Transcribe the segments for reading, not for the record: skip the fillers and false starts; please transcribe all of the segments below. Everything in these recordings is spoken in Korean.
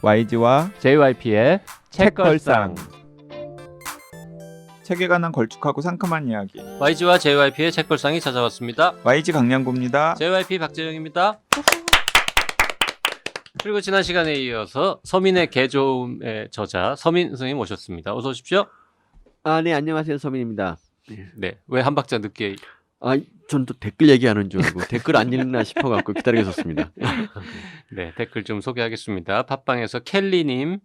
YG와 JYP의 책걸상. 책에 관한 걸쭉하고 상큼한 이야기. YG와 JYP의 책걸상이 찾아왔습니다. YG 강량구입니다. JYP 박재영입니다. 그리고 지난 시간에 이어서 서민의 개조음의 저자 서민 선생님 모셨습니다. 어서 오십시오. 네, 안녕하세요. 서민입니다. 네, 왜 한 박자 늦게? 전 또 댓글 얘기하는 줄 알고 댓글 안 읽나 싶어갖고 기다리고 있었습니다. 네, 댓글 좀 소개하겠습니다. 팟빵에서 켈리님,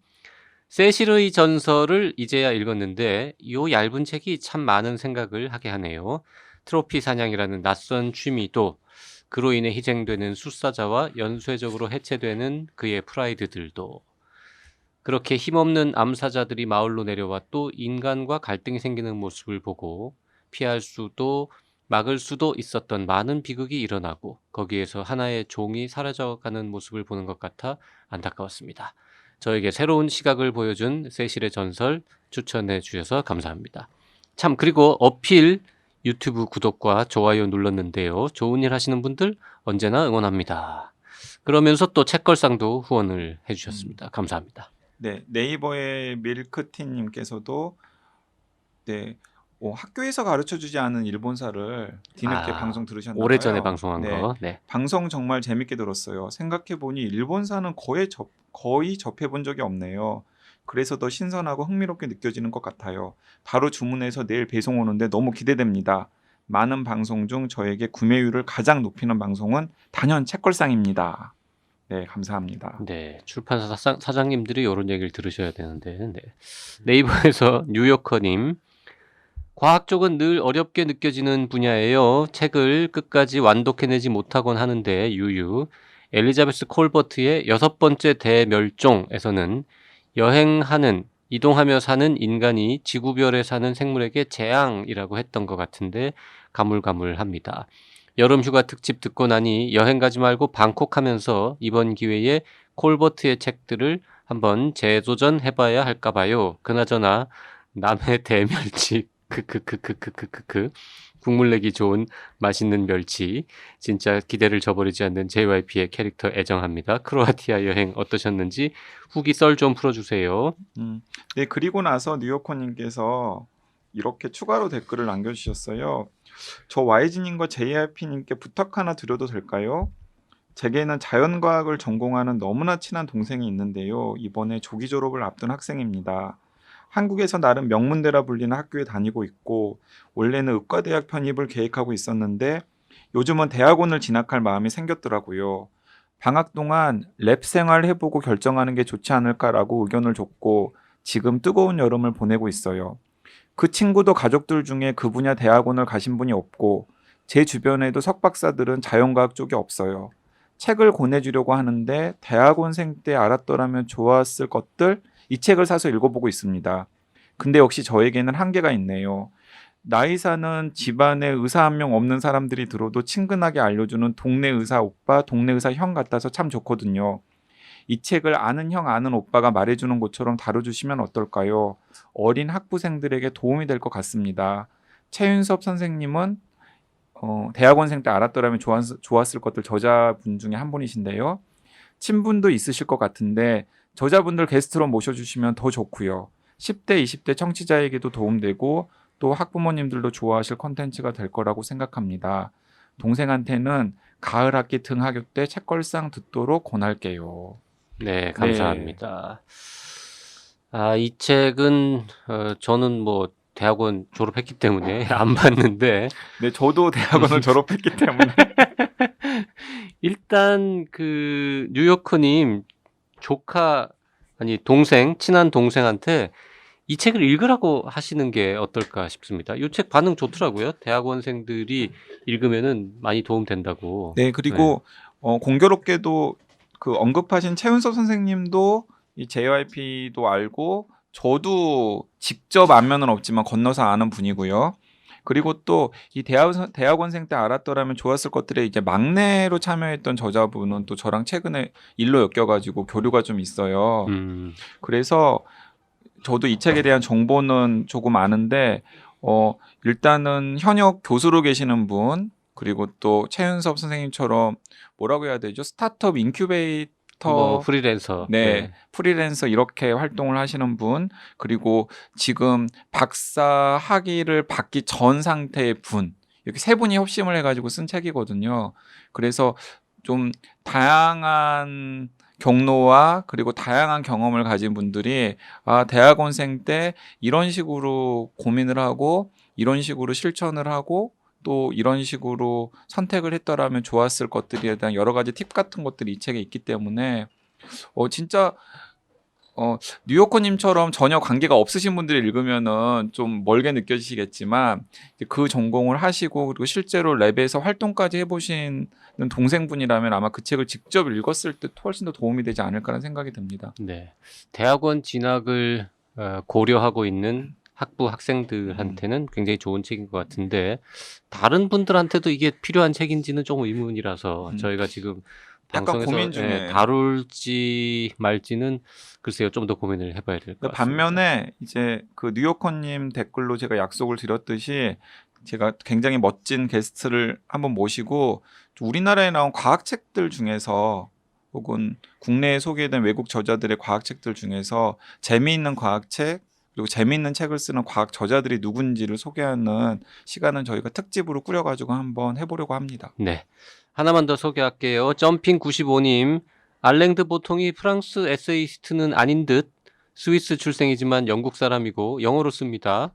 세실의 전설을 이제야 읽었는데 요 얇은 책이 참 많은 생각을 하게 하네요. 트로피 사냥이라는 낯선 취미도 그로 인해 희생되는 숫사자와 연쇄적으로 해체되는 그의 프라이드들도 그렇게 힘없는 암사자들이 마을로 내려와 또 인간과 갈등이 생기는 모습을 보고 피할 수도 막을 수도 있었던 많은 비극이 일어나고 거기에서 하나의 종이 사라져가는 모습을 보는 것 같아 안타까웠습니다. 저에게 새로운 시각을 보여준 세실의 전설 추천해 주셔서 감사합니다. 참, 그리고 어필 유튜브 구독과 좋아요 눌렀는데요. 좋은 일 하시는 분들 언제나 응원합니다. 그러면서 또 책걸상도 후원을 해주셨습니다. 감사합니다. 네, 네이버의 밀크티님께서도 학교에서 가르쳐주지 않은 일본사를 뒤늦게 방송 들으셨나요? 오래전에 방송한 네, 거. 네. 방송 정말 재밌게 들었어요. 생각해보니 일본사는 거의 접해본 적이 없네요. 그래서 더 신선하고 흥미롭게 느껴지는 것 같아요. 바로 주문해서 내일 배송 오는데 너무 기대됩니다. 많은 방송 중 저에게 구매율을 가장 높이는 방송은 단연 책걸상입니다. 네, 감사합니다. 네, 출판사 사장님들이 이런 얘기를 들으셔야 되는데. 네. 네이버에서 뉴요커님, 과학 쪽은 늘 어렵게 느껴지는 분야예요. 책을 끝까지 완독해내지 못하곤 하는데 유유. 엘리자베스 콜버트의 6번째 대멸종에서는 이동하며 사는 인간이 지구별에 사는 생물에게 재앙이라고 했던 것 같은데 가물가물합니다. 여름 휴가 특집 듣고 나니 여행 가지 말고 방콕 하면서 이번 기회에 콜버트의 책들을 한번 재도전해봐야 할까 봐요. 그나저나 남해 대멸치 국물 내기 좋은 맛있는 멸치, 진짜 기대를 저버리지 않는 JYP의 캐릭터 애정합니다. 크로아티아 여행 어떠셨는지 후기 썰 좀 풀어주세요. 네, 그리고 나서 뉴요커님께서 이렇게 추가로 댓글을 남겨주셨어요. 저 YG님과 JYP님께 부탁 하나 드려도 될까요? 제게는 자연과학을 전공하는 너무나 친한 동생이 있는데요. 이번에 조기 졸업을 앞둔 학생입니다. 한국에서 나름 명문대라 불리는 학교에 다니고 있고 원래는 의과대학 편입을 계획하고 있었는데 요즘은 대학원을 진학할 마음이 생겼더라고요. 방학 동안 랩 생활 해보고 결정하는 게 좋지 않을까라고 의견을 줬고 지금 뜨거운 여름을 보내고 있어요. 그 친구도 가족들 중에 그 분야 대학원을 가신 분이 없고 제 주변에도 석박사들은 자연과학 쪽이 없어요. 책을 권해주려고 하는데 대학원생 때 알았더라면 좋았을 것들 이 책을 사서 읽어보고 있습니다. 근데 역시 저에게는 한계가 있네요. 나이 사는 집안에 의사 한 명 없는 사람들이 들어도 친근하게 알려주는 동네 의사 오빠, 동네 의사 형 같아서 참 좋거든요. 이 책을 아는 형, 아는 오빠가 말해주는 것처럼 다뤄주시면 어떨까요? 어린 학부생들에게 도움이 될 것 같습니다. 최윤섭 선생님은 대학원생 때 알았더라면 좋았을 것들 저자분 중에 한 분이신데요. 친분도 있으실 것 같은데 저자분들 게스트로 모셔주시면 더 좋고요. 10대, 20대 청취자에게도 도움되고 또 학부모님들도 좋아하실 콘텐츠가 될 거라고 생각합니다. 동생한테는 가을 학기 등하교 때 책걸상 듣도록 권할게요. 네, 감사합니다. 이 책은 저는 뭐 대학원 졸업했기 때문에 안 봤는데 네, 저도 대학원을 졸업했기 때문에 일단 그 뉴요커님 친한 동생한테 이 책을 읽으라고 하시는 게 어떨까 싶습니다. 이 책 반응 좋더라고요. 대학원생들이 읽으면은 많이 도움 된다고. 네, 그리고 공교롭게도 그 언급하신 최윤섭 선생님도 이 JYP도 알고 저도 직접 안면은 없지만 건너서 아는 분이고요. 그리고 또 이 대학원생 때 알았더라면 좋았을 것들에 이제 막내로 참여했던 저자분은 또 저랑 최근에 일로 엮여가지고 교류가 좀 있어요. 그래서 저도 이 책에 대한 정보는 조금 아는데 일단은 현역 교수로 계시는 분 그리고 또 최윤섭 선생님처럼 뭐라고 해야 되죠? 스타트업 인큐베이터 일러스트레이터, 뭐 프리랜서. 네, 프리랜서 이렇게 활동을 하시는 분, 그리고 지금 박사 학위를 받기 전 상태의 분, 이렇게 세 분이 협심을 해가지고 쓴 책이거든요. 그래서 좀 다양한 경로와 그리고 다양한 경험을 가진 분들이 대학원생 때 이런 식으로 고민을 하고 이런 식으로 실천을 하고 또 이런 식으로 선택을 했더라면 좋았을 것들에 대한 여러 가지 팁 같은 것들이 이 책에 있기 때문에 진짜 뉴요커님처럼 전혀 관계가 없으신 분들이 읽으면은 좀 멀게 느껴지시겠지만 그 전공을 하시고 그리고 실제로 랩에서 활동까지 해보신 동생분이라면 아마 그 책을 직접 읽었을 때 훨씬 더 도움이 되지 않을까라는 생각이 듭니다. 네. 대학원 진학을 고려하고 있는 학부 학생들한테는 굉장히 좋은 책인 것 같은데 다른 분들한테도 이게 필요한 책인지는 조금 의문이라서 저희가 지금 약간 방송에서 고민 중에. 다룰지 말지는 글쎄요 좀 더 고민을 해봐야 될 것 같습니다. 반면에 이제 그 뉴요커님 댓글로 제가 약속을 드렸듯이 제가 굉장히 멋진 게스트를 한번 모시고 우리나라에 나온 과학책들 중에서 혹은 국내에 소개된 외국 저자들의 과학책들 중에서 재미있는 과학책 그리고 재미있는 책을 쓰는 과학 저자들이 누군지를 소개하는 시간은 저희가 특집으로 꾸려가지고 한번 해보려고 합니다. 네. 하나만 더 소개할게요. 점핑95님. 알랭드 보통이 프랑스 에세이스트는 아닌 듯 스위스 출생이지만 영국 사람이고 영어로 씁니다.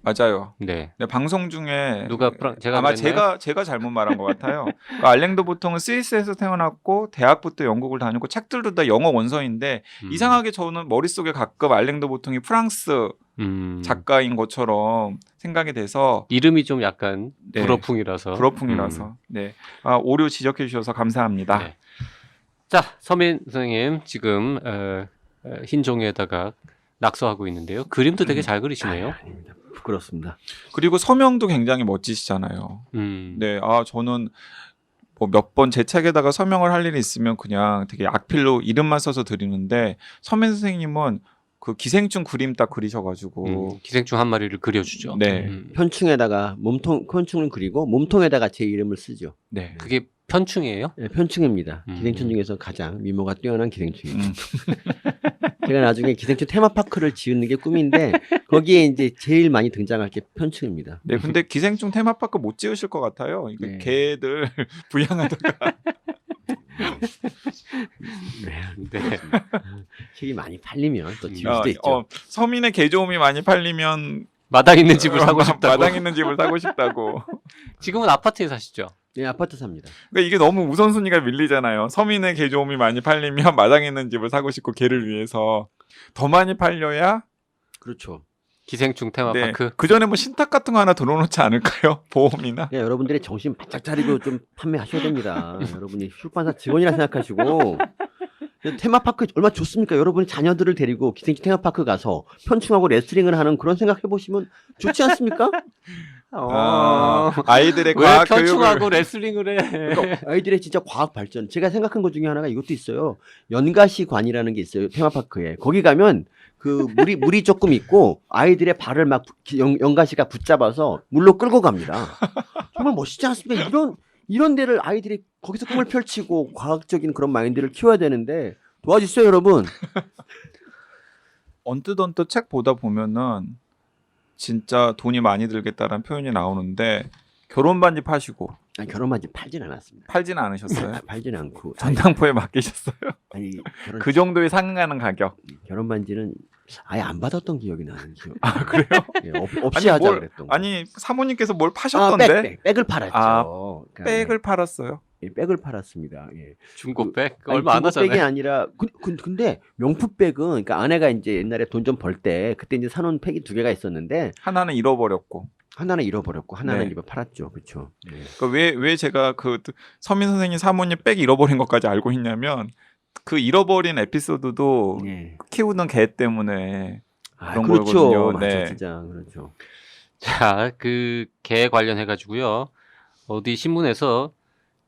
맞아요. 네. 네, 방송 중에 누가 제가 아마 그랬나요? 제가 잘못 말한 것 같아요. 그러니까 알랭드 보통은 스위스에서 태어났고 대학부터 영국을 다녔고 책들도 다 영어 원서인데 이상하게 저는 머릿속에 가끔 알랭드 보통이 프랑스 작가인 것처럼 생각이 돼서 이름이 좀 약간 네. 불어풍이라서. 네. 오류 지적해 주셔서 감사합니다. 네. 자, 서민 선생님 지금 흰 종이에다가 낙서하고 있는데요. 그림도 되게 잘 그리시네요. 아닙니다. 부끄럽습니다. 그리고 서명도 굉장히 멋지시잖아요. 네, 저는 뭐 몇 번 제 책에다가 서명을 할 일이 있으면 그냥 되게 악필로 이름만 써서 드리는데 서민 선생님은 그 기생충 그림 딱 그리셔가지고 기생충 한 마리를 그려주죠. 네. 편충에다가 편충을 그리고 몸통에다가 제 이름을 쓰죠. 네. 그게 편충이에요? 네, 편충입니다. 기생충 중에서 가장 미모가 뛰어난 기생충이죠. 음. 제가 나중에 기생충 테마파크를 지으는 게 꿈인데 거기에 이제 제일 많이 등장할 게 편충입니다. 네, 근데 기생충 테마파크 못 지으실 것 같아요. 이게 네. 개들 부양하다가 네. 책이 많이 팔리면 또 지을 수도 있죠. 서민의 개조음이 많이 팔리면 마당 있는 집을 사고 싶다고. 마당 있는 집을 사고 싶다고. 지금은 아파트에 사시죠? 네, 아파트 삽니다. 그러니까 이게 너무 우선순위가 밀리잖아요. 서민의 개조음이 많이 팔리면 마당 있는 집을 사고 싶고 개를 위해서 더 많이 팔려야 그렇죠. 기생충 테마파크. 그 전에 뭐 신탁 같은 거 하나 들어놓지 않을까요? 보험이나. 네, 여러분들의 정신 바짝 차리고 좀 판매하셔야 됩니다. 여러분이 출판사 직원이라 생각하시고 테마파크 얼마나 좋습니까? 여러분이 자녀들을 데리고 기생충 테마파크 가서 편충하고 레슬링을 하는 그런 생각 해보시면 좋지 않습니까? 아이들의 왜 과학 편충하고 교육을 레슬링을 해? 그러니까 아이들의 진짜 과학 발전. 제가 생각한 것 중에 하나가 이것도 있어요. 연가시관이라는 게 있어요. 테마파크에. 거기 가면 그 물이 조금 있고 아이들의 발을 막 연가시가 붙잡아서 물로 끌고 갑니다. 정말 멋있지 않습니까? 이런 데를 아이들이 거기서 꿈을 펼치고 과학적인 그런 마인드를 키워야 되는데 도와주세요, 여러분. 언뜻 책 보다 보면은 진짜 돈이 많이 들겠다라는 표현이 나오는데 결혼 반지 파시고 아니, 결혼 반지 팔진 않았습니다. 팔지는 않으셨어요? 팔진 않고 전당포에 맡기셨어요? 아니 그 정도에 상응하는 가격. 결혼 반지는 아예 안 받았던 기억이 나는 기억. 아 그래요? 예, 없이 하자 그랬던 거. 아니 사모님께서 뭘 파셨던데? 백을 팔았죠. 그러니까 백을 팔았어요? 예, 백을 팔았습니다. 예. 중고백 아니, 얼마 안 중고백이 하잖아요. 아니라 근데 명품백은 그러니까 아내가 이제 옛날에 돈 좀 벌 때 그때 이제 사놓은 팩이 2개가 있었는데 하나는 잃어버렸고. 하나는 잃어버렸고 하나는 네. 이거 팔았죠. 그렇죠. 예. 그러니까 왜 제가 그 서민 선생님 사모님 백 잃어버린 것까지 알고 있냐면 그 잃어버린 에피소드도 예. 키우는 개 때문에 그런 그렇죠. 거거든요. 맞아, 네. 진짜 그렇죠. 자, 그 개 관련해 가지고요. 어디 신문에서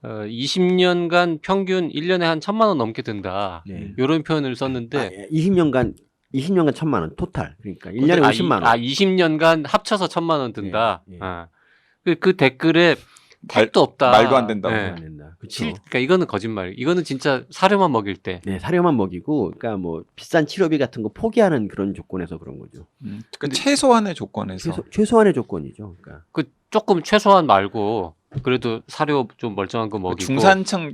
20년간 평균 1년에 한 1,000만 원 넘게 든다. 네. 이런 표현을 썼는데 20년간 20년간 1,000만 원 토탈. 그러니까 1년에 50만 원. 20년간 합쳐서 1,000만 원 든다. 예, 예. 그 댓글에 택도 없다. 말도 안 된다고. 네. 안 된다. 그렇죠. 그러니까 이거는 거짓말. 이거는 진짜 사료만 먹일 때. 네, 사료만 먹이고, 그러니까 뭐 비싼 치료비 같은 거 포기하는 그런 조건에서 그런 거죠. 그 최소한의 조건에서. 최소한의 조건이죠. 그러니까 그 조금 최소한 말고 그래도 사료 좀 멀쩡한 거 먹이고 중산층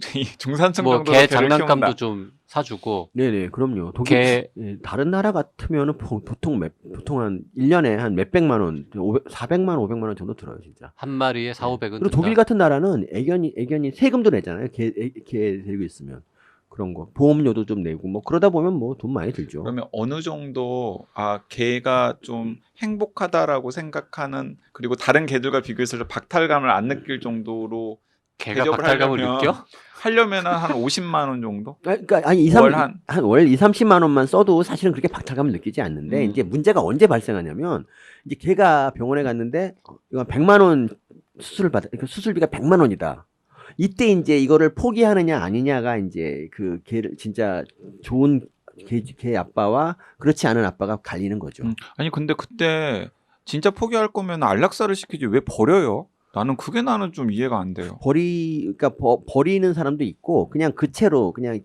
뭐 정도 개 장난감도 좀 사주고 네네, 그럼요. 개 예, 다른 나라 같으면은 보통 한 1년에 한 몇백만 원, 400만, 500만 원 정도 들어요, 진짜. 한 마리에 4, 500은 그리고 독일 같은 나라는 애견이 세금도 내잖아요. 개 데리고 있으면. 그런 거. 보험료도 좀 내고 뭐 그러다 보면 뭐 돈 많이 들죠. 그러면 어느 정도 개가 좀 행복하다라고 생각하는, 그리고 다른 개들과 비교해서 박탈감을 안 느낄 정도로 개가 대접을 박탈감을 하려면 느껴? 하려면은 한 50만 원 정도? 그러니까 월 한- 월 2, 30만 원만 써도 사실은 그렇게 박탈감을 느끼지 않는데 이제 문제가 언제 발생하냐면 이제 걔가 병원에 갔는데 이거 100만 원 그러니까 수술비가 100만 원이다. 이때 이제 이거를 포기하느냐 아니냐가 이제 그 걔를 진짜 좋은 개 아빠와 그렇지 않은 아빠가 갈리는 거죠. 아니 근데 그때 진짜 포기할 거면 안락사를 시키지 왜 버려요? 나는 좀 이해가 안 돼요. 그러니까 버리는 사람도 있고 그냥 그 채로 그냥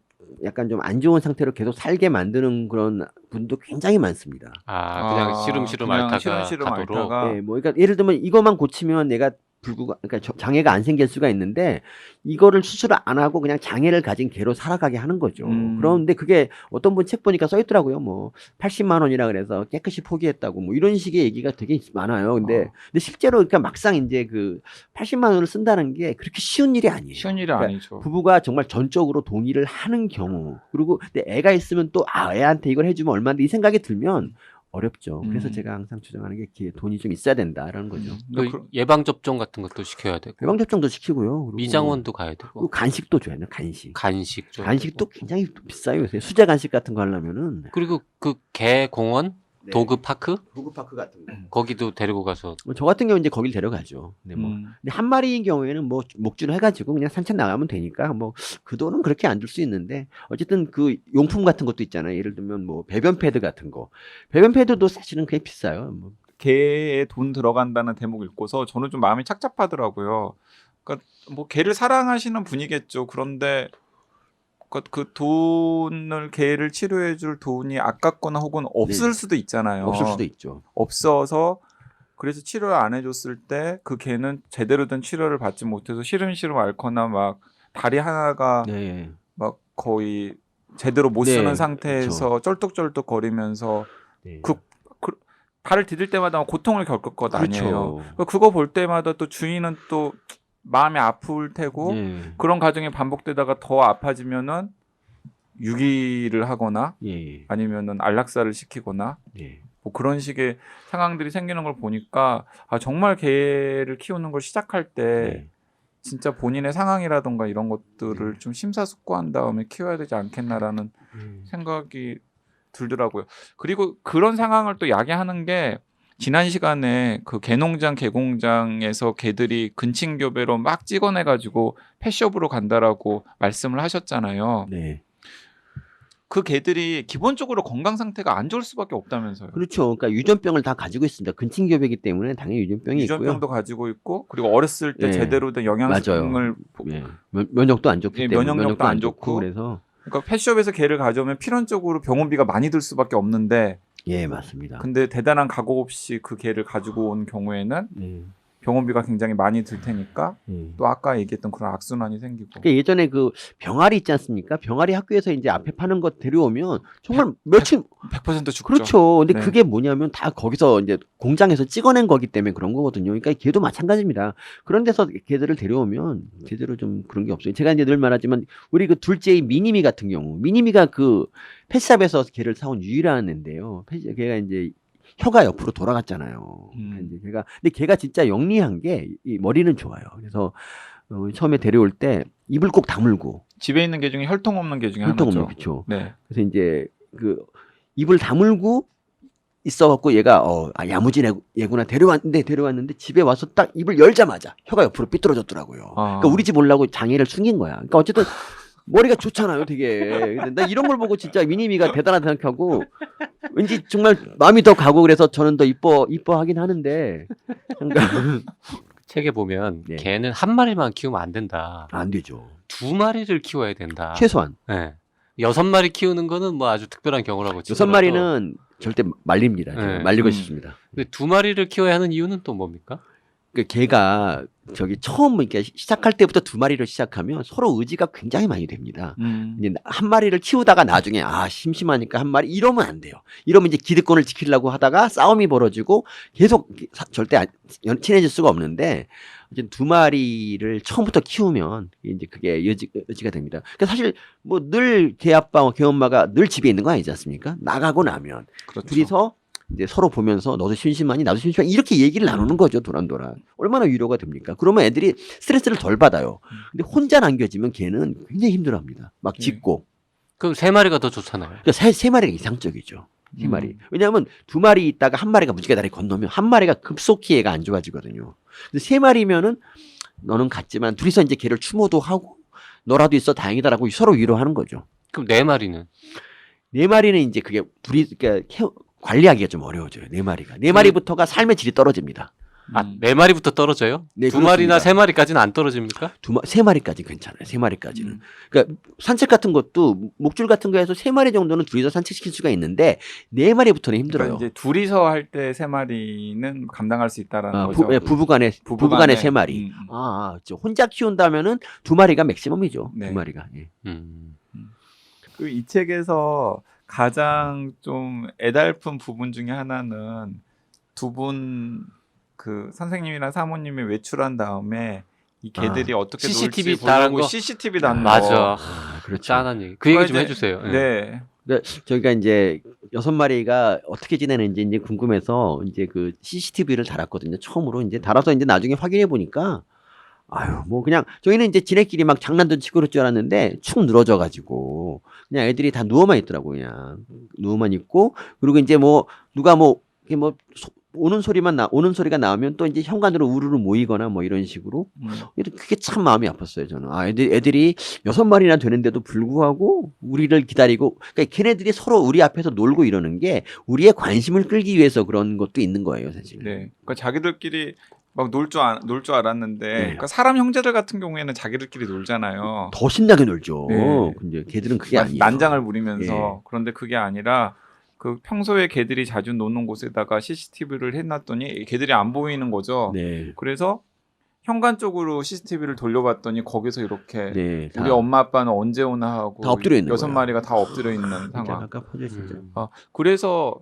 약간 좀 안 좋은 상태로 계속 살게 만드는 그런 분도 굉장히 많습니다. 그냥 시름시름 그냥 앓다가 시름시름 가도록. 앓다가. 네, 뭐 그러니까 예를 들면 이것만 고치면 내가 그러니까 장애가 안 생길 수가 있는데 이거를 수술을 안 하고 그냥 장애를 가진 개로 살아가게 하는 거죠. 그런데 그게 어떤 분 책 보니까 써 있더라고요. 뭐 80만 원이라 그래서 깨끗이 포기했다고 뭐 이런 식의 얘기가 되게 많아요. 근데 실제로 그러니까 막상 이제 그 80만 원을 쓴다는 게 그렇게 쉬운 일이 아니에요. 쉬운 일이 그러니까 아니죠. 부부가 정말 전적으로 동의를 하는 경우 그리고 근데 애가 있으면 또 애한테 이걸 해주면 얼마인데 이 생각이 들면 어렵죠. 그래서 제가 항상 주장하는 게 돈이 좀 있어야 된다라는 거죠. 그 예방 접종 같은 것도 시켜야 되고 예방 접종도 시키고요. 그리고 미장원도 가야 되고 그리고 간식도 줘야 돼요. 간식. 간식 좀 간식도 굉장히 비싸요. 요새 수제 간식 같은 거 하려면은 그리고 그 개 공원 네. 도그 파크 도그파크 같은 거. 거기도 데리고 가서 뭐 저 같은 경우 이제 거길 데려가죠. 네, 뭐. 근데 한 마리인 경우에는 뭐 목줄 해가지고 그냥 산책 나가면 되니까 뭐 그 돈은 그렇게 안 들 수 있는데 어쨌든 그 용품 같은 것도 있잖아요. 예를 들면 뭐 배변 패드 같은 거. 배변 패드도 사실은 꽤 비싸요. 뭐. 개에 돈 들어간다는 대목 읽고서 저는 좀 마음이 착잡하더라고요. 그러니까 뭐 개를 사랑하시는 분이겠죠. 그런데 그 돈을 개를 치료해줄 돈이 아깝거나 혹은 없을 네. 수도 있잖아요. 없을 수도 있죠. 없어서 그래서 치료를 안 해줬을 때 그 개는 제대로 된 치료를 받지 못해서 시름시름 앓거나 막 다리 하나가 네. 막 거의 제대로 못 네, 쓰는 상태에서 쩔뚝쩔뚝 거리면서 네. 그 발을 디딜 때마다 고통을 겪을 것 아니에요. 그렇죠. 그거 볼 때마다 또 주인은 또 마음이 아플 테고 네. 그런 과정이 반복되다가 더 아파지면은 유기를 하거나 예. 아니면은 안락사를 시키거나 예. 뭐 그런 식의 상황들이 생기는 걸 보니까 정말 개를 키우는 걸 시작할 때 네. 진짜 본인의 상황이라던가 이런 것들을 좀 심사숙고한 다음에 키워야 되지 않겠나라는 생각이 들더라고요. 그리고 그런 상황을 또 야기하는 게 지난 시간에 그 개농장 개공장에서 개들이 근친교배로 막 찍어내가지고 펫숍으로 간다라고 말씀을 하셨잖아요. 네. 그 개들이 기본적으로 건강 상태가 안 좋을 수밖에 없다면서요. 그렇죠. 그러니까 유전병을 다 가지고 있습니다. 근친교배이기 때문에 당연히 유전병이 있고요. 유전병도 가지고 있고 그리고 어렸을 때 예. 제대로 된 영양성을 예. 면역도 안 좋기 예, 때문에 면역력도 안 좋고. 그래서 그러니까 펫숍에서 개를 가져오면 필연적으로 병원비가 많이 들 수밖에 없는데 예, 맞습니다. 근데 대단한 각오 없이 그 개를 가지고 온 경우에는 예. 병원비가 굉장히 많이 들 테니까 예. 또 아까 얘기했던 그런 악순환이 생기고 그러니까 예전에 그 병아리 있지 않습니까? 병아리 학교에서 이제 앞에 파는 거 데려오면 정말 며칠 100% 죽죠. 그렇죠. 근데 네. 그게 뭐냐면 다 거기서 이제 공장에서 찍어낸 거기 때문에 그런 거거든요. 그러니까 걔도 마찬가지입니다. 그런 데서 걔들을 데려오면 제대로 좀 그런 게 없어요. 제가 이제 늘 말하지만 우리 그 둘째의 미니미 같은 경우, 미니미가 그 펫샵에서 걔를 사온 유일한 애인데요. 걔가 이제 혀가 옆으로 돌아갔잖아요. 그러니까 이제 근데 걔가 진짜 영리한 게 이 머리는 좋아요. 그래서 처음에 데려올 때 입을 꼭 다물고 집에 있는 개 중에 혈통 없는 개 중에 혈통 하나죠. 없는 그렇죠. 네. 그래서 이제 그 입을 다물고 있어갖고 얘가 야무진 애구나 데려왔는데 집에 와서 딱 입을 열자마자 혀가 옆으로 삐뚤어졌더라고요. 그러니까 우리 집 오려고 장애를 숨긴 거야. 그러니까 어쨌든 머리가 좋잖아요, 되게. 근데 나 이런 걸 보고 진짜 미니미가 대단하다 생각하고 왠지 정말 마음이 더 가고 그래서 저는 더 이뻐하긴 하는데. 그러니까 책에 보면 네. 개는 한 마리만 키우면 안 된다. 안 되죠. 2마리를 키워야 된다. 최소한 네. 6마리 키우는 거는 뭐 아주 특별한 경우라고 치더라도 6마리는 절대 말립니다. 제가 네. 말리고 싶습니다. 근데 2마리를 키워야 하는 이유는 또 뭡니까? 그 개가 저기 처음 이렇게 시작할 때부터 2마리를 시작하면 서로 의지가 굉장히 많이 됩니다. 이제 한 마리를 키우다가 나중에 심심하니까 한 마리 이러면 안 돼요. 이러면 이제 기득권을 지키려고 하다가 싸움이 벌어지고 계속 절대 친해질 수가 없는데 이제 2마리를 처음부터 키우면 이제 그게 의지가 됩니다. 그러니까 사실 뭐 늘 개 아빠, 개 엄마가 늘 집에 있는 거 아니지 않습니까? 나가고 나면 그렇죠. 둘이서 이제 서로 보면서 너도 심심하니 나도 심심하니 이렇게 얘기를 나누는 거죠. 도란도란. 얼마나 위로가 됩니까? 그러면 애들이 스트레스를 덜 받아요. 근데 혼자 남겨지면 걔는 굉장히 힘들어합니다. 막 짖고. 그럼 3마리가 더 좋잖아요. 그러니까 세 마리가 이상적이죠. 세 마리. 왜냐하면 2마리 있다가 한 마리가 무지개 다리 건너면 한 마리가 급속히 얘가 안 좋아지거든요. 근데 3마리면은 너는 갔지만 둘이서 이제 걔를 추모도 하고 너라도 있어 다행이다라고 서로 위로하는 거죠. 그럼 4마리는? 4마리는 이제 그게 둘이 그러니까 관리하기가 좀 어려워져요. 4마리가. 4마리부터가 삶의 질이 떨어집니다. 4마리부터 떨어져요? 네, 2마리나 그렇습니다. 3마리까지는 안 떨어집니까? 3마리까지 괜찮아요. 3마리까지는. 그러니까 산책 같은 것도 목줄 같은 거에서 3마리 정도는 둘이서 산책시킬 수가 있는데 4마리부터는 힘들어요. 그러니까 이제 둘이서 할 때 3마리는 감당할 수 있다라는 거죠. 부부간에 부부간에. 3마리. 혼자 키운다면은 2마리가 맥시멈이죠. 네. 2마리가. 예. 그 이 책에서 가장 좀 애달픈 부분 중에 하나는 두 분 그 선생님이랑 사모님이 외출한 다음에 이 개들이 어떻게 CCTV 놀지 달은 보려고 거? CCTV 단 거. 맞아. 그렇죠. 짠한 얘기. 그 얘기 좀 이제- 해주세요. 예. 네. 저희가 이제 6마리가 어떻게 지내는지 이제 궁금해서 이제 그 CCTV를 달았거든요. 처음으로 이제 달아서 이제 나중에 확인해 보니까 뭐 그냥 저희는 이제 지네끼리 막 장난도 치고 그럴 줄 알았는데 축 늘어져 가지고 그냥 애들이 다 누워만 있더라고요. 그냥 누워만 있고 그리고 이제 뭐 누가 뭐 이게 뭐 오는 소리가 나오면 또 이제 현관으로 우르르 모이거나 뭐 이런 식으로 그게 참 마음이 아팠어요. 저는 애들이 6마리나 되는데도 불구하고 우리를 기다리고 그러니까 걔네들이 서로 우리 앞에서 놀고 이러는 게 우리의 관심을 끌기 위해서 그런 것도 있는 거예요, 사실. 네. 그러니까 자기들끼리 막 놀 줄 알았는데 네. 그러니까 사람 형제들 같은 경우에는 자기들끼리 놀잖아요. 더 신나게 놀죠. 네. 근데 걔들은 그게 아니에요. 난장을 부리면서 예. 그런데 그게 아니라 그 평소에 개들이 자주 노는 곳에다가 CCTV를 해놨더니 개들이 안 보이는 거죠. 네. 그래서 현관 쪽으로 CCTV를 돌려봤더니 거기서 이렇게 네. 우리 엄마 아빠는 언제 오나 하고 다 엎드려 있는 6마리가 다 엎드려 있는 진짜 상황. 깝깝하죠, 진짜. 그래서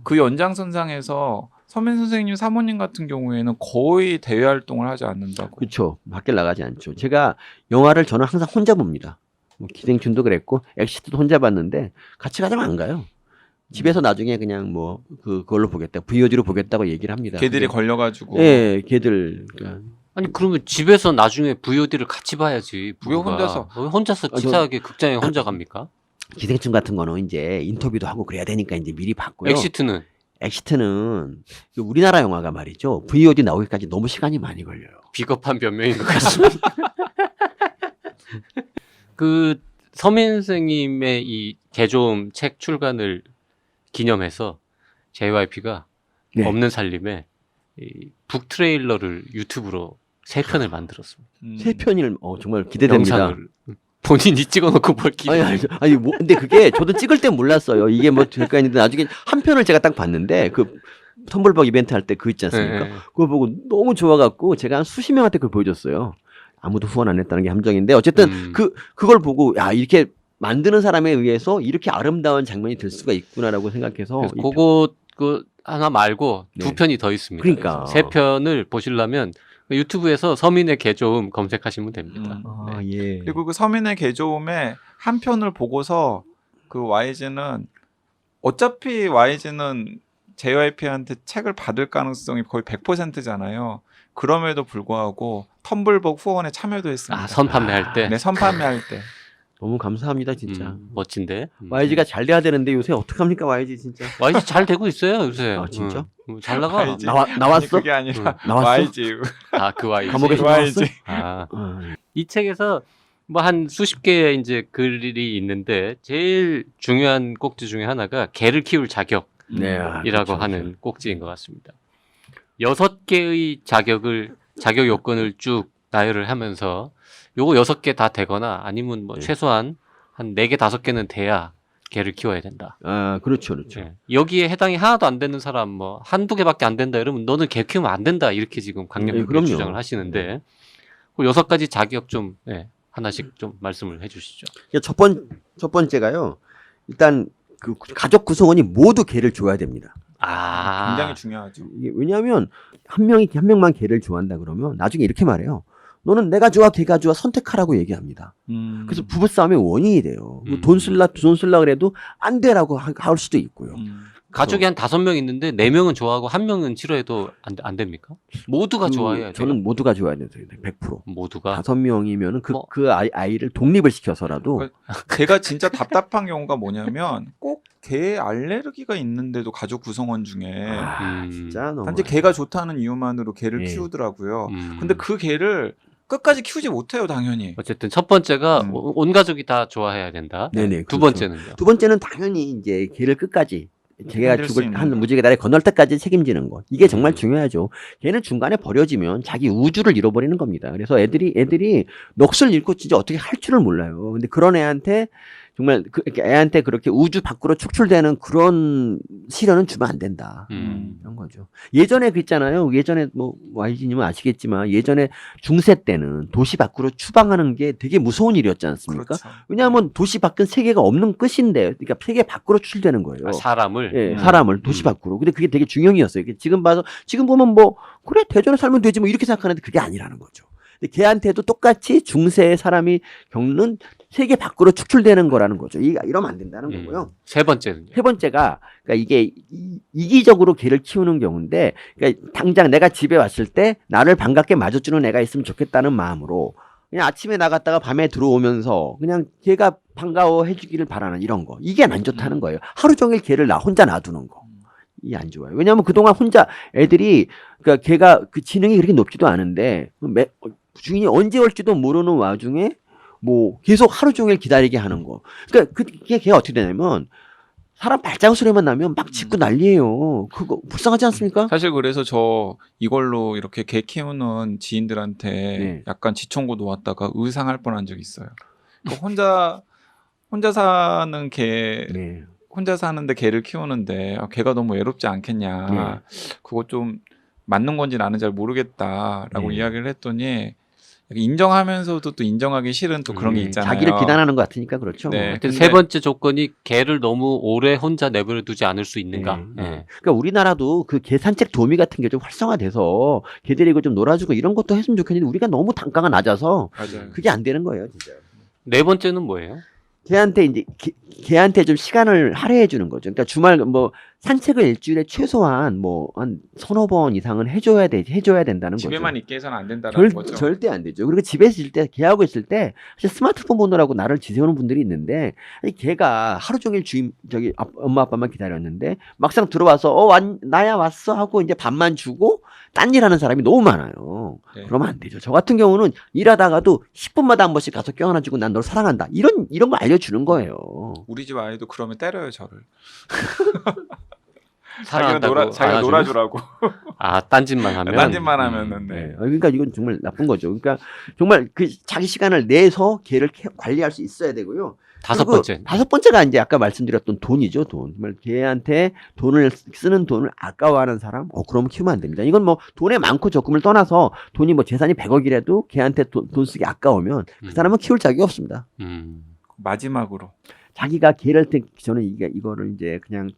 그 연장선상에서 서민 선생님 사모님 같은 경우에는 거의 대외 활동을 하지 않는다고. 그렇죠. 밖에 나가지 않죠. 제가 영화를 저는 항상 혼자 봅니다. 뭐 기생충도 그랬고 엑시트도 혼자 봤는데 같이 가자면 안 가요. 집에서 나중에 그냥 뭐 그걸로 보겠다, VOD로 보겠다고 얘기를 합니다. 개들이 그게- 걸려가지고. 예, 걔들. 그러니까 아니 그러면 집에서 나중에 VOD를 같이 봐야지. 왜 부부가. 혼자서? 왜 혼자서 치사하게 극장에 혼자 갑니까? 기생충 같은 거는 이제 인터뷰도 하고 그래야 되니까 이제 미리 봤고요. 엑시트는 엑시트는 그 우리나라 영화가 말이죠. VOD 나오기까지 너무 시간이 많이 걸려요. 비겁한 변명인 것 같습니다. 그 서민 선생님의 이 개조음 책 출간을 기념해서 JYP가 네. 없는 살림에 이 북 트레일러를 유튜브로 3편을 만들었습니다. 세 편을 정말 기대됩니다. 영상을 본인이 찍어놓고 뭘 기대? 아니 뭐 근데 그게 저도 찍을 땐 몰랐어요. 이게 뭐 될까 했는데 나중에 한 편을 제가 딱 봤는데 그 텀블벅 이벤트 할 때 그 있지 않습니까? 네. 그거 보고 너무 좋아갖고 제가 한 수십 명한테 그걸 보여줬어요. 아무도 후원 안 했다는 게 함정인데 어쨌든 그걸 보고 야 이렇게 만드는 사람에 의해서 이렇게 아름다운 장면이 될 수가 있구나라고 생각해서 그래서 그거 그 하나 말고 네. 2편이 더 있습니다. 그러니까. 3편을 보시려면 유튜브에서 서민의 개조음 검색하시면 됩니다. 네. 예. 그리고 그 서민의 개조음의 한 편을 보고서 그 YG는 어차피 YG는 JYP한테 책을 받을 가능성이 거의 100%잖아요. 그럼에도 불구하고 텀블벅 후원에 참여도 했습니다. 아, 선판매할 때? 네, 선판매할 때. 너무 감사합니다 진짜. 멋진데? YG가 잘 돼야 되는데 요새 어떡합니까 YG 진짜. YG 잘 되고 있어요, 요새. 아, 진짜? 잘 나가. YG. 나왔어? 아니, 그게 아니라 나왔어? YG. 아, 그 YG. 감옥에서 나왔어? YG. 아, 어. 이 책에서 뭐 한 수십 개의 이제 글이 있는데 제일 중요한 꼭지 중에 하나가 개를 키울 자격이라고 네, 그렇죠. 하는 꼭지인 것 같습니다. 6개의 자격을 자격 요건을 쭉 나열을 하면서 요거 6개 다 되거나 아니면 뭐 네. 최소한 한 4개, 5개는 돼야 개를 키워야 된다. 아, 그렇죠, 그렇죠. 예. 여기에 해당이 하나도 안 되는 사람 뭐 한두 개밖에 안 된다 이러면 너는 개 키우면 안 된다 이렇게 지금 강력하게 그럼요. 주장을 하시는데 그 6가지 자격 좀 하나씩 좀 말씀을 해주시죠. 첫 번째가요. 일단 그 가족 구성원이 모두 개를 줘야 됩니다. 아, 굉장히 중요하죠. 이게 왜냐하면 한 명만 개를 좋아한다 그러면 나중에 이렇게 말해요. 너는 내가 좋아, 걔가 좋아 선택하라고 얘기합니다. 그래서 부부싸움의 원인이 돼요. 돈 쓸라 그래도 안 되라고 할 수도 있고요. 가족이 한 5명 있는데 4명은 좋아하고 1명은 싫어해도 안 됩니까? 모두가 좋아해야 돼요. 저는 모두가 좋아야 돼요. 100%. 모두가 5명이면은 뭐. 그 아이를 독립을 시켜서라도 제가 진짜 답답한 경우가 뭐냐면 꼭 개 알레르기가 있는데도 가족 구성원 중에 진짜 너무 단지 개가 좋다는 이유만으로 개를 예. 키우더라고요. 음. 근데 그 개를 끝까지 키우지 못해요, 당연히. 어쨌든 첫 번째가 음. 온 가족이 다 좋아해야 된다. 네네, 두 그렇죠. 번째는요. 두 번째는 당연히 이제 걔를 끝까지 걔가 힘들 수 죽을 있는 한 거. 무지개 다리 건널 때까지 책임지는 거. 이게 정말 음. 중요하죠. 걔는 중간에 버려지면 자기 우주를 잃어버리는 겁니다. 그래서 애들이 넋을 잃고 진짜 어떻게 할 줄을 몰라요. 근데 그런 애한테 정말 애한테 그렇게 우주 밖으로 축출되는 그런 시련은 주면 안 된다. 이런 거죠. 예전에 그 있잖아요. 예전에 뭐 YG님은 아시겠지만 예전에 중세 때는 도시 밖으로 추방하는 게 되게 무서운 일이었지 않습니까? 그렇죠. 왜냐하면 도시 밖은 세계가 없는 끝인데, 그러니까 세계 밖으로 출되는 거예요. 아, 사람을 예, 사람을 도시 밖으로. 근데 그게 되게 중형이었어요. 이게 지금 보면 뭐 그래 대전에 살면 되지 뭐 이렇게 생각하는데 그게 아니라는 거죠. 근데 걔한테도 똑같이 중세의 사람이 겪는 세계 밖으로 축출되는 거라는 거죠. 이러면 안 된다는 거고요. 세 번째는요. 세 번째가 그러니까 이게 이기적으로 개를 키우는 경우인데, 그러니까 당장 내가 집에 왔을 때 나를 반갑게 맞아주는 애가 있으면 좋겠다는 마음으로 그냥 아침에 나갔다가 밤에 들어오면서 그냥 걔가 반가워해주기를 바라는 이런 거. 이게 안 좋다는 거예요. 하루 종일 걔를 혼자 놔두는 거. 이게 안 좋아요. 왜냐하면 그동안 혼자 애들이 그러니까 걔가 그 지능이 그렇게 높지도 않은데 주인이 언제 올지도 모르는 와중에 뭐 계속 하루 종일 기다리게 하는 거. 그러니까 그게 걔가 어떻게 되냐면 사람 발자국 소리만 나면 막 짖고 난리예요. 그거 불쌍하지 않습니까? 사실 그래서 저 이걸로 이렇게 개 키우는 지인들한테 네. 약간 지청구 놓았다가 의상할 뻔한 적이 있어요. 그 혼자 사는 개 네. 혼자 사는데 개를 키우는데 개가 너무 외롭지 않겠냐. 네. 그거 좀 맞는 건지 나는 잘 모르겠다라고 네. 이야기를 했더니 인정하면서도 또 인정하기 싫은 또 그런 게 있잖아요. 자기를 비난하는 것 같으니까 그렇죠. 네. 하여튼 근데- 세 번째 조건이 개를 너무 오래 혼자 내버려 두지 않을 수 있는가. 네. 예. 그러니까 우리나라도 그 개 산책 도우미 같은 게 좀 활성화돼서 개 데리고 좀 놀아주고 이런 것도 했으면 좋겠는데 우리가 너무 단가가 낮아서 맞아요. 그게 안 되는 거예요, 진짜. 네 번째는 뭐예요? 걔한테 이제 걔한테 좀 시간을 할애해 주는 거죠. 그러니까 주말 뭐 산책을 일주일에 최소한 뭐 한 서너 번 이상은 해줘야 된다는 집에만 거죠. 있게 해서는 안 된다는 거죠. 절대 안 되죠. 그리고 집에 있을 때 걔하고 있을 때 사실 스마트폰 보느라고 나를 지새우는 분들이 있는데 아니, 걔가 하루 종일 엄마 아빠만 기다렸는데 막상 들어와서 나야 왔어 하고 이제 밥만 주고 딴 일하는 사람이 너무 많아요. 네. 그러면 안 되죠. 저 같은 경우는 일하다가도 10분마다 한 번씩 가서 껴안아주고 난 널 사랑한다. 이런 거 알려주는 거예요. 우리 집 아이도 그러면 때려요 저를. 사랑한다고 자기가 안아주면? 놀아주라고. 아, 딴짓만 하면. 딴짓만 하면은 네. 네. 그러니까 이건 정말 나쁜 거죠. 그러니까 정말 그 자기 시간을 내서 걔를 관리할 수 있어야 되고요. 다섯 그리고 번째. 다섯 번째가 이제 아까 말씀드렸던 돈이죠, 돈. 정말 걔한테 쓰는 돈을 아까워하는 사람, 그러면 키우면 안 됩니다. 이건 뭐 돈에 많고 적음을 떠나서 돈이 뭐 재산이 100억이라도 걔한테 돈 쓰기 아까우면 그 사람은 키울 자격이 없습니다. 마지막으로 자기가 걔를 저는 이거를 이제 그냥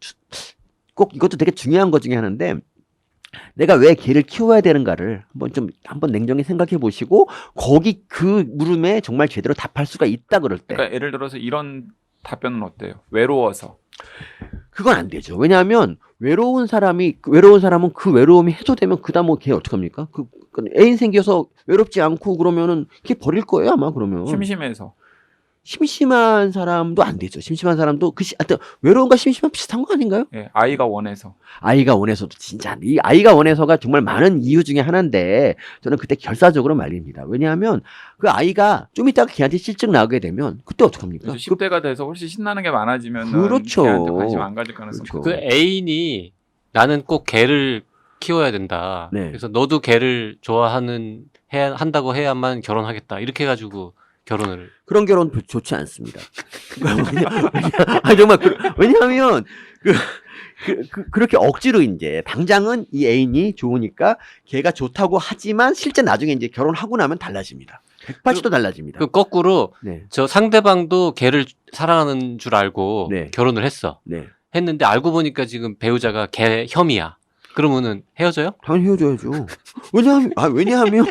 꼭 이것도 되게 중요한 것 중에 하나인데 내가 왜 개를 키워야 되는가를 한번 냉정히 생각해 보시고 거기 그 물음에 정말 제대로 답할 수가 있다 그럴 때 그러니까 예를 들어서 이런 답변은 어때요? 외로워서. 그건 안 되죠. 왜냐하면 외로운 사람은 그 외로움이 해소되면 그다음 뭐 걔 어떡합니까? 그 애인 생겨서 외롭지 않고 그러면은 걔 버릴 거예요 아마 그러면. 심심해서. 심심한 사람도 안 되죠. 심심한 사람도 하여튼 외로움과 심심한 비슷한 거 아닌가요? 예, 아이가 원해서. 아이가 원해서도 진짜 이 아이가 원해서가 정말 많은 이유 중에 하나인데 저는 그때 결사적으로 말립니다. 왜냐하면 그 아이가 좀 이따가 걔한테 실증 나게 되면 그때 어떡합니까? 그래서 10대가 돼서 훨씬 신나는 게 많아지면 그렇죠. 걔한테 관심 안 가질 가능성이 그렇죠. 그 애인이 나는 꼭 개를 키워야 된다. 네. 그래서 너도 개를 한다고 해야만 결혼하겠다. 이렇게 해가지고 결혼을. 그런 결혼 좋지 않습니다. 아니, 정말 왜냐하면 그렇게 억지로 이제 당장은 이 애인이 좋으니까 걔가 좋다고 하지만 실제 나중에 이제 결혼하고 나면 달라집니다. 180도 달라집니다. 그 거꾸로 네, 저 상대방도 개를 사랑하는 줄 알고 네. 결혼을 했어. 네. 했는데 알고 보니까 지금 배우자가 개 혐이야. 그러면은 헤어져요? 당연히 헤어져야죠. 왜냐하면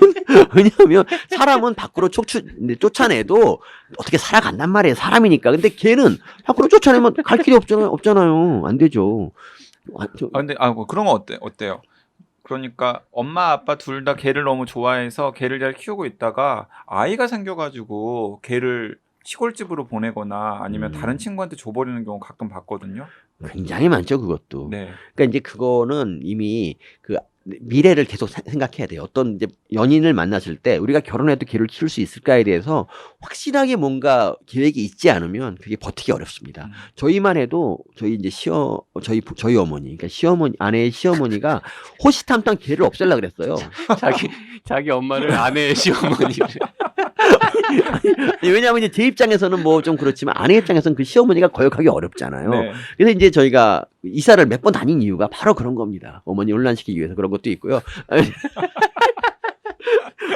사람은 밖으로 쫓아내도 어떻게 살아간단 말이에요. 사람이니까. 근데 걔는 밖으로 쫓아내면 갈 길이 없잖아요. 안 되죠. 근데 그런 거 어때요? 그러니까 엄마 아빠 둘 다 개를 너무 좋아해서 개를 잘 키우고 있다가 아이가 생겨가지고 개를 시골집으로 보내거나 아니면 다른 친구한테 줘버리는 경우 가끔 봤거든요. 굉장히 많죠, 그것도. 네. 그러니까 이제 그거는 이미 그 미래를 계속 생각해야 돼요. 어떤 이제 연인을 만났을 때 우리가 결혼해도 걔를 키울 수 있을까에 대해서 확실하게 뭔가 계획이 있지 않으면 그게 버티기 어렵습니다. 저희만 해도 저희 이제 저희 어머니, 그러니까 아내의 시어머니가 호시탐탐 걔를 없애려고 그랬어요. 자기 엄마를 아내의 시어머니를. 왜냐하면 이제 제 입장에서는 뭐 좀 그렇지만 아내 입장에서는 그 시어머니가 거역하기 어렵잖아요. 네. 그래서 이제 저희가 이사를 몇 번 다닌 이유가 바로 그런 겁니다. 어머니 혼란시키기 위해서 그런 것도 있고요.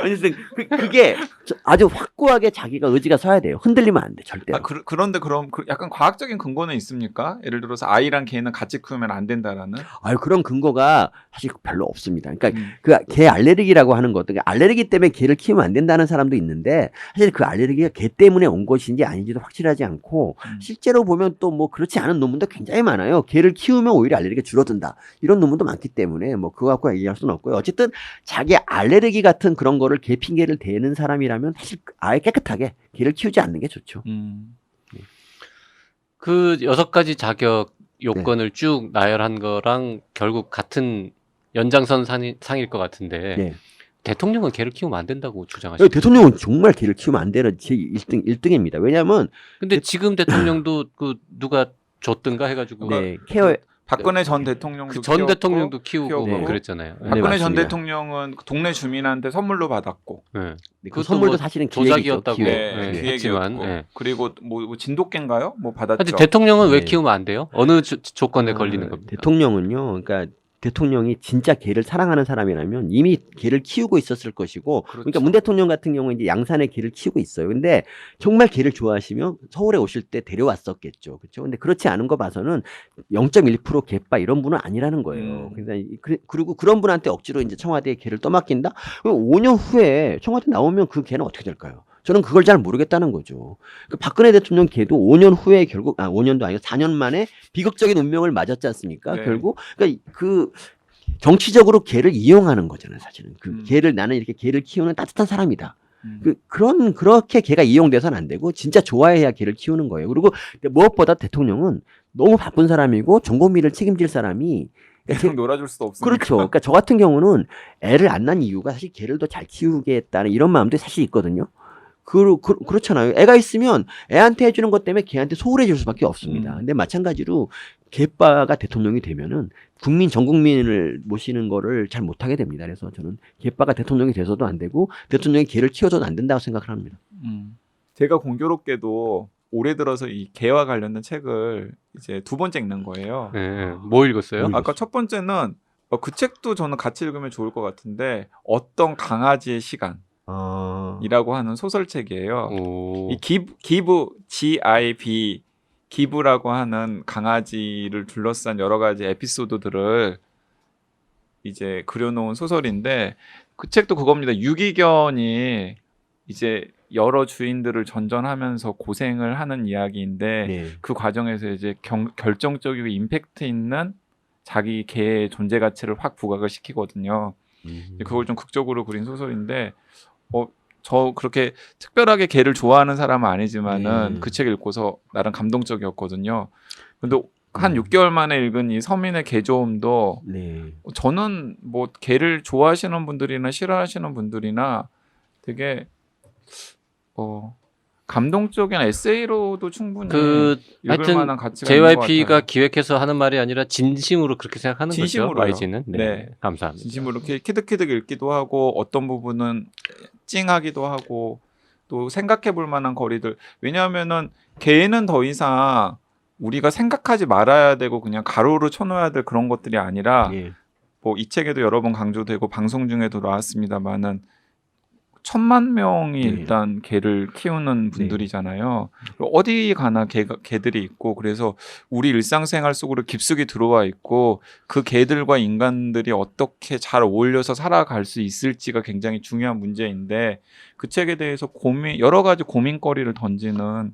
어쨌든 그게 아주 확고하게 자기가 의지가 서야 돼요. 흔들리면 안 돼, 절대로. 그런데 그럼 약간 과학적인 근거는 있습니까? 예를 들어서 아이랑 개는 같이 키우면 안 된다라는? 그런 근거가 사실 별로 없습니다. 그러니까 그 개 알레르기라고 하는 것도 알레르기 때문에 개를 키우면 안 된다는 사람도 있는데 사실 그 알레르기가 개 때문에 온 것인지 아닌지도 확실하지 않고 실제로 보면 또 뭐 그렇지 않은 논문도 굉장히 많아요. 개를 키우면 오히려 알레르기가 줄어든다. 이런 논문도 많기 때문에 뭐 그거 갖고 얘기할 수는 없고요. 어쨌든 자기 알레르기 같은 그런 거를 개 핑계를 대는 사람이라면 사실 아예 깨끗하게 개를 키우지 않는 게 좋죠. 그 6가지 자격 요건을 쭉 나열한 거랑 결국 같은 연장선 상일 것 같은데 네. 대통령은 개를 키우면 안 된다고 주장하시죠. 대통령은 정말 개를 키우면 안 되는 제 1등입니다. 왜냐하면 근데 지금 대통령도 그 누가 줬든가 해가지고 네, 케어 박근혜 전 대통령도 그 전 키웠고, 대통령도 키우고 네. 막 그랬잖아요. 네, 박근혜 전 맞습니다. 대통령은 동네 주민한테 선물로 받았고 네. 그 그것도 선물도 뭐 사실은 조작이었다고 기획이죠, 네, 기획. 네. 했지만, 기획이었고 네. 그리고 뭐 진돗개인가요? 뭐 받았죠. 근데 대통령은 왜 네. 키우면 안 돼요? 어느 조건에 걸리는 겁니까? 대통령은요, 그러니까 대통령이 진짜 개를 사랑하는 사람이라면 이미 개를 키우고 있었을 것이고, 그렇죠. 그러니까 문 대통령 같은 경우는 이제 양산에 개를 키우고 있어요. 근데 정말 개를 좋아하시면 서울에 오실 때 데려왔었겠죠. 그렇죠? 근데 그렇지 않은 거 봐서는 0.1% 개빠 이런 분은 아니라는 거예요. 그래서 그리고 그런 분한테 억지로 이제 청와대에 개를 떠맡긴다? 그럼 5년 후에 청와대 나오면 그 개는 어떻게 될까요? 저는 그걸 잘 모르겠다는 거죠. 그 박근혜 대통령 걔도 5년 후에 결국 5년도 아니고 4년 만에 비극적인 운명을 맞았지 않습니까? 네. 결국 그러니까 그 정치적으로 걔를 이용하는 거잖아요, 사실은. 그 걔를 나는 이렇게 걔를 키우는 따뜻한 사람이다. 그렇게 걔가 이용돼서는 안 되고 진짜 좋아해야 걔를 키우는 거예요. 그리고 무엇보다 대통령은 너무 바쁜 사람이고 전 국민을 책임질 사람이 계속 놀아줄 수도 없으니까. 그렇죠. 그러니까 저 같은 경우는 애를 안 낳은 이유가 사실 걔를 더 잘 키우겠다는 이런 마음도 사실 있거든요. 그렇잖아요. 애가 있으면 애한테 해주는 것 때문에 걔한테 소홀해 줄 수밖에 없습니다. 근데 마찬가지로 개빠가 대통령이 되면은 전 국민을 모시는 거를 잘 못하게 됩니다. 그래서 저는 개빠가 대통령이 돼서도 안 되고 대통령이 개를 키워줘도 안 된다고 생각을 합니다. 제가 공교롭게도 올해 들어서 이 개와 관련된 책을 이제 2번째 읽는 거예요. 네. 뭐 읽었어요? 아까 첫 번째는 그 책도 저는 같이 읽으면 좋을 것 같은데 어떤 강아지의 시간. 이라고 하는 소설책이에요. 이 GIB 기브라고 하는 강아지를 둘러싼 여러 가지 에피소드들을 이제 그려놓은 소설인데 그 책도 그겁니다. 유기견이 이제 여러 주인들을 전전하면서 고생을 하는 이야기인데 네. 그 과정에서 이제 결정적이고 임팩트 있는 자기 개의 존재 가치를 확 부각을 시키거든요. 그걸 좀 극적으로 그린 소설인데 저 그렇게 특별하게 개를 좋아하는 사람은 아니지만은 그 책 읽고서 나름 감동적이었거든요. 근데 한 6개월 만에 읽은 이 서민의 개조음도 저는 뭐 개를 좋아하시는 분들이나 싫어하시는 분들이나 되게 감동적인 에세이로도 충분히 그 읽을 하여튼 만한 가치가 있는 것 JYP가 같아요. 기획해서 하는 말이 아니라 진심으로 그렇게 생각하는 진심으로요. 거죠. YG는. 네. 네. 감사합니다. 진심으로 이렇게 키득키득 읽기도 하고 어떤 부분은 찡하기도 하고 또 생각해 볼 만한 거리들. 왜냐하면은 개는 더 이상 우리가 생각하지 말아야 되고 그냥 가로로 쳐놓아야 될 그런 것들이 아니라 예. 뭐 이 책에도 여러 번 강조되고 방송 중에도 나왔습니다만은 1,000만 명이 네. 일단 개를 키우는 분들이잖아요. 어디 가나 개들이 있고 그래서 우리 일상생활 속으로 깊숙이 들어와 있고 그 개들과 인간들이 어떻게 잘 어울려서 살아갈 수 있을지가 굉장히 중요한 문제인데 그 책에 대해서 여러 가지 고민거리를 던지는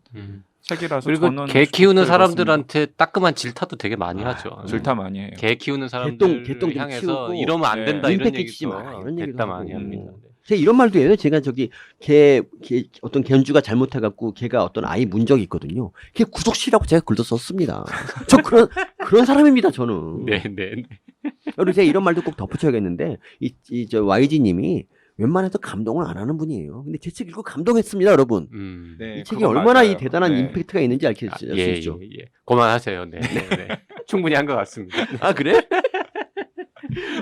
책이라서 그리고 저는 개 키우는 좋게 사람들한테 따끔한 질타도 되게 많이 하죠. 읽었습니다. 질타 많이 해요. 개 키우는 사람들 개똥 좀 향해서 키우고, 이러면 안 네. 된다 이런 민폐 끼치지 얘기도 마라, 이런 얘기도 됐다 하고. 많이 합니다. 제가 이런 말도 해요. 제가 저기 어떤 견주가 잘못해갖고 걔가 어떤 아이 문 적이 있거든요. 걔 구속시라고 제가 글도 썼습니다. 저 그런 사람입니다. 저는. 네, 네, 네. 그리고 제가 이런 말도 꼭 덧붙여야겠는데 저 YG님이 웬만해서 감동을 안 하는 분이에요. 근데 제 책 읽고 감동했습니다, 여러분. 네, 이 책이 그건 얼마나 맞아요. 이 대단한 네. 임팩트가 있는지 알수 예, 있죠. 예, 예. 그만하세요. 네, 네, 네. 충분히 한 것 같습니다. 아 그래?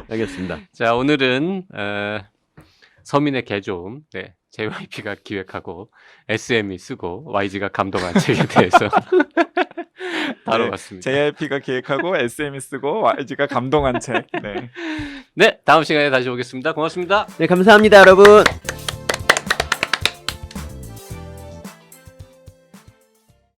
알겠습니다. 자, 오늘은 서민의 개좀 네, JYP가 기획하고 SM이 쓰고 YG가 감동한 책에 대해서 다뤄봤습니다. JYP가 기획하고 SM이 쓰고 YG가 감동한 책. 네. 네, 다음 시간에 다시 오겠습니다. 고맙습니다. 네, 감사합니다, 여러분.